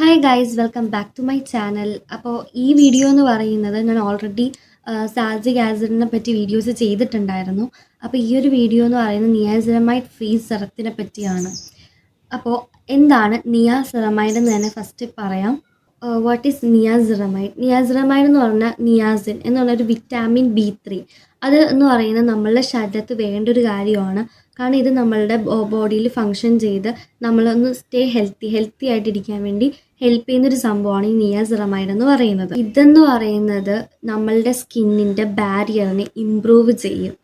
Hi guys, welcome back to my channel. അപ്പോൾ ഈ video എന്ന് പറയുന്നത് ഞാൻ ഓൾറെഡി സാൽസിക് ആസിഡിനെ പറ്റി വീഡിയോസ് ചെയ്തിട്ടുണ്ടായിരുന്നു. അപ്പോൾ ഈ ഒരു വീഡിയോ എന്ന് പറയുന്നത് നിയാസിനമൈഡ് ഫേസ് സെറത്തിനെ പറ്റിയാണ്. അപ്പോൾ എന്താണ് നിയാസിനമൈഡ് എന്ന് തന്നെ ഫസ്റ്റ് പറയാം. What is niacinamide? നിയാസിനമൈഡ് എന്ന് പറഞ്ഞാൽ നിയാസിൻ എന്നുള്ളൊരു വിറ്റാമിൻ B3. അത് എന്ന് പറയുന്നത് നമ്മളുടെ ശരീരത്തിൽ വേണ്ട ഒരു കാര്യമാണ്. കാരണം ഇത് നമ്മളുടെ ബോഡിയിൽ ഫങ്ഷൻ ചെയ്ത് നമ്മളൊന്ന് സ്റ്റേ ഹെൽത്തി ആയിട്ടിരിക്കാൻ വേണ്ടി ഹെൽപ്പ് ചെയ്യുന്നൊരു സംഭവമാണ് ഈ നിയാസിനമൈഡ് എന്ന് പറയുന്നത്. ഇതെന്ന് പറയുന്നത് നമ്മളുടെ സ്കിന്നിൻ്റെ ബാരിയറിനെ ഇമ്പ്രൂവ് ചെയ്യും.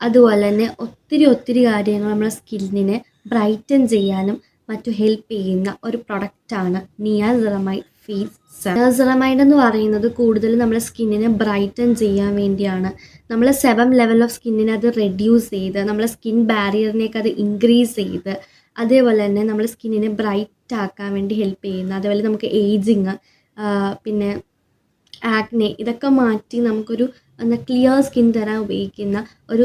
അതുപോലെ തന്നെ ഒത്തിരി കാര്യങ്ങൾ നമ്മളെ സ്കിന്നിനെ ബ്രൈറ്റൻ ചെയ്യാനും മറ്റും ഹെൽപ്പ് ചെയ്യുന്ന ഒരു പ്രൊഡക്റ്റാണ് നിയാസിനമൈഡ് ഫേസ് സെറം. നിയാസിനമൈഡ് എന്ന് പറയുന്നത് കൂടുതലും നമ്മളെ സ്കിന്നിനെ ബ്രൈറ്റൻ ചെയ്യാൻ വേണ്ടിയാണ്. നമ്മളെ 7 ലെവൽ ഓഫ് സ്കിന്നിനെ അത് റെഡ്യൂസ് ചെയ്ത് നമ്മളെ സ്കിൻ ബാരിയറിനെയൊക്കെ അത് ഇൻക്രീസ് ചെയ്ത് അതേപോലെ തന്നെ നമ്മളെ സ്കിന്നിനെ ബ്രൈറ്റ് ആക്കാൻ വേണ്ടി ഹെൽപ്പ് ചെയ്യുന്ന, അതേപോലെ നമുക്ക് ഏജിങ്, പിന്നെ ആക്നെ ഇതൊക്കെ മാറ്റി നമുക്കൊരു ക്ലിയർ സ്കിൻ തരാൻ ഉപയോഗിക്കുന്ന ഒരു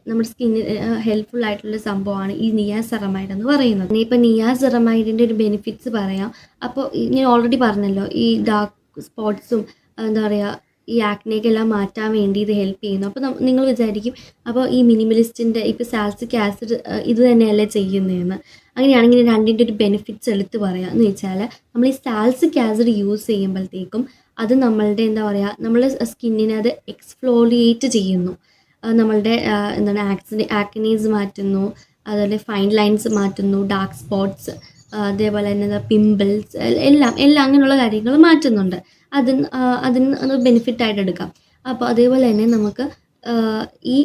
നമ്മുടെ സ്കിന്നിന് ഹെൽപ്ഫുൾ ആയിട്ടുള്ള സംഭവമാണ് ഈ നിയാസിനമൈഡ് എന്ന് പറയുന്നത്. ഇനിയിപ്പോൾ നിയാസിനമൈഡിൻ്റെ ഒരു ബെനിഫിറ്റ്സ് പറയാം. അപ്പോൾ ഞാൻ ഓൾറെഡി പറഞ്ഞല്ലോ, ഈ ഡാർക്ക് സ്പോട്ട്സും എന്താ പറയുക ഈ ആക്നെക്കെല്ലാം മാറ്റാൻ വേണ്ടി ഇത് ഹെൽപ്പ് ചെയ്യുന്നു. അപ്പോൾ നിങ്ങൾ വിചാരിക്കും, അപ്പോൾ ഈ മിനിമലിസ്റ്റിൻ്റെ ഇപ്പോൾ സാൽസിക് ആസിഡ് ഇത് തന്നെയല്ലേ ചെയ്യുന്നതെന്ന്. അങ്ങനെയാണെങ്കിൽ രണ്ടിൻ്റെ ഒരു ബെനിഫിറ്റ്സ് എടുത്ത് പറയാം. എന്ന് വെച്ചാൽ നമ്മൾ ഈ സാൽസിക് ആസിഡ് യൂസ് ചെയ്യുമ്പോഴത്തേക്കും അത് നമ്മളുടെ എന്താ പറയുക നമ്മുടെ സ്കിന്നിനെ അത് എക്സ്ഫ്ലോറിയേറ്റ് ചെയ്യുന്നു. നമ്മളുടെ എന്താണ് ആക്നീസ് മാറ്റുന്നു, അതുപോലെ ഫൈൻ ലൈൻസ് മാറ്റുന്നു, ഡാർക്ക് സ്പോട്ട്സ്, അതേപോലെ തന്നെ പിമ്പിൾസ് എല്ലാം അങ്ങനെയുള്ള കാര്യങ്ങൾ മാറ്റുന്നുണ്ട്. അതിന് ബെനിഫിറ്റായിട്ട് എടുക്കാം. അപ്പോൾ അതേപോലെ തന്നെ നമുക്ക് ഈ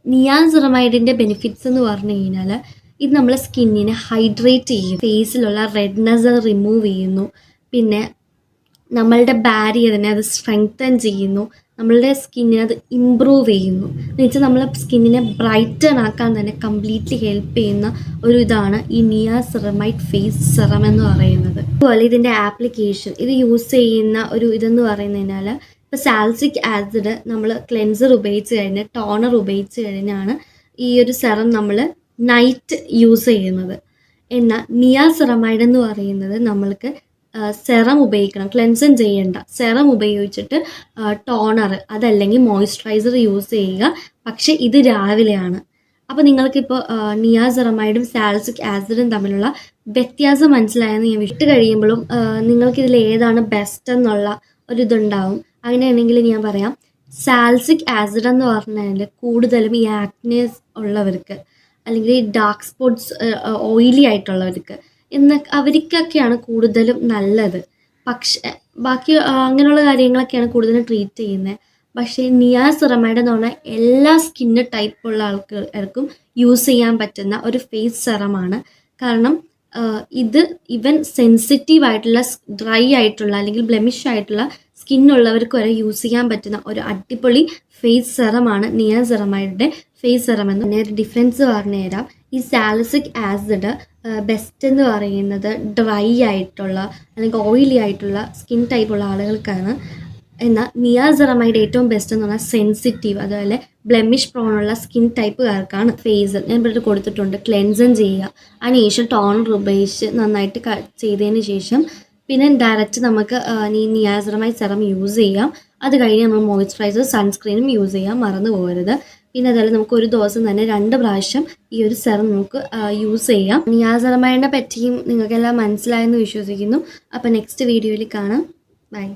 നിയാസിനമൈഡിൻ്റെ ബെനിഫിറ്റ്സ് എന്ന് പറഞ്ഞു കഴിഞ്ഞാൽ ഇത് നമ്മളെ സ്കിന്നിനെ ഹൈഡ്രേറ്റ് ചെയ്യും, ഫേസിലുള്ള റെഡ്നെസ് റിമൂവ് ചെയ്യുന്നു, പിന്നെ നമ്മളുടെ ബാരിയറിനെ അത് സ്ട്രെങ്തൻ ചെയ്യുന്നു, നമ്മളുടെ സ്കിന്നിനെ അത് ഇമ്പ്രൂവ് ചെയ്യുന്നു. എന്ന് വെച്ചാൽ നമ്മളെ സ്കിന്നിനെ ബ്രൈറ്റൻ ആക്കാൻ തന്നെ കംപ്ലീറ്റ്ലി ഹെൽപ്പ് ചെയ്യുന്ന ഒരു ഇതാണ് ഈ നിയാസിനമൈഡ് ഫേസ് സെറം എന്ന് പറയുന്നത്. അതുപോലെ ഇതിൻ്റെ ആപ്ലിക്കേഷൻ, ഇത് യൂസ് ചെയ്യുന്ന ഒരു ഇതെന്ന് പറയുന്നതിനാൽ ഇപ്പോൾ സാൽസിക് ആസിഡ് നമ്മൾ ക്ലെൻസർ ഉപയോഗിച്ച് കഴിഞ്ഞ് ടോണർ ഉപയോഗിച്ച് കഴിഞ്ഞാണ് ഈ ഒരു സെറം നമ്മൾ നൈറ്റ് യൂസ് ചെയ്യുന്നത്. എന്നാൽ നിയാസിനമൈഡ് എന്ന് പറയുന്നത് നമ്മൾക്ക് സെറം ഉപയോഗിക്കണം, ക്ലെൻസൻ ചെയ്യേണ്ട. സെറം ഉപയോഗിച്ചിട്ട് ടോണർ അതല്ലെങ്കിൽ മോയ്സ്ചറൈസർ യൂസ് ചെയ്യുക. പക്ഷേ ഇത് രാവിലെയാണ്. അപ്പോൾ നിങ്ങൾക്കിപ്പോൾ നിയാസിനമൈഡും സാൽസിക് ആസിഡും തമ്മിലുള്ള വ്യത്യാസം മനസ്സിലായെന്ന് ഞാൻ വിട്ട് കഴിയുമ്പോഴും നിങ്ങൾക്കിതിൽ ഏതാണ് ബെസ്റ്റ് എന്നുള്ള ഒരിതുണ്ടാവും. അങ്ങനെയാണെങ്കിൽ ഞാൻ പറയാം, സാൽസിക് ആസിഡ് എന്ന് പറഞ്ഞാൽ കൂടുതലും ഈ ആക്നെസ് ഉള്ളവർക്ക് അല്ലെങ്കിൽ ഈ ഡാർക്ക് സ്പോട്ട്സ് ഓയിലി ആയിട്ടുള്ളവർക്ക് അവർക്കൊക്കെയാണ് കൂടുതലും നല്ലത്. പക്ഷേ ബാക്കി അങ്ങനെയുള്ള കാര്യങ്ങളൊക്കെയാണ് കൂടുതലും ട്രീറ്റ് ചെയ്യുന്നത്. പക്ഷേ നിയാസിനമൈഡ് എന്ന് പറഞ്ഞാൽ എല്ലാ സ്കിന്ന് ടൈപ്പുള്ള ആൾക്കാർക്കും യൂസ് ചെയ്യാൻ പറ്റുന്ന ഒരു ഫേസ് സെറമാണ്. കാരണം ഇത് ഈവൻ സെൻസിറ്റീവ് ആയിട്ടുള്ള ഡ്രൈ ആയിട്ടുള്ള അല്ലെങ്കിൽ ബ്ലെമിഷ് ആയിട്ടുള്ള സ്കിന്നുള്ളവർക്ക് വരെ യൂസ് ചെയ്യാൻ പറ്റുന്ന ഒരു അടിപൊളി ഫേസ് സെറമാണ് നിയാസിനമൈഡിൻ്റെ ഫേസ് സെറം എന്ന്. ഒരു ഡിഫറൻസ് പറഞ്ഞു തരാം. ഈ സാൽസിക് ആസിഡ് ബെസ്റ്റ് എന്ന് പറയുന്നത് ഡ്രൈ ആയിട്ടുള്ള അല്ലെങ്കിൽ ഓയിലി ആയിട്ടുള്ള സ്കിൻ ടൈപ്പുള്ള ആളുകൾക്കാണ്. എന്നാൽ നിയാസിനമൈഡ് ഏറ്റവും ബെസ്റ്റ് എന്ന് പറഞ്ഞാൽ സെൻസിറ്റീവ് അതുപോലെ ബ്ലെമിഷ് പ്രോണുള്ള സ്കിൻ ടൈപ്പുകാർക്കാണ്. ഫേസ് ഞാൻ ഇവിടെ കൊടുത്തിട്ടുണ്ട്, ക്ലെൻസൻ ചെയ്യുക, അതിനുശേഷം ടോണർ ഉപയോഗിച്ച് നന്നായിട്ട് ചെയ്തതിന് ശേഷം പിന്നെ ഡയറക്റ്റ് നമുക്ക് ഈ നിയാസിനമൈഡ് സെറം യൂസ് ചെയ്യാം. അത് കഴിഞ്ഞ് നമ്മൾ മോയ്സ്ചറൈസർ സൺസ്ക്രീനും യൂസ് ചെയ്യാം, മറന്നു പോകരുത്. പിന്നെ അതുപോലെ നമുക്ക് ഒരു ദിവസം തന്നെ 2 പ്രാവശ്യം ഈ ഒരു സെറം നമുക്ക് യൂസ് ചെയ്യാം. നിയാസിനമൈഡിനെ പറ്റിയും നിങ്ങൾക്കെല്ലാം മനസ്സിലായെന്ന് വിശ്വസിക്കുന്നു. അപ്പോൾ നെക്സ്റ്റ് വീഡിയോയിൽ കാണാം. ബൈ.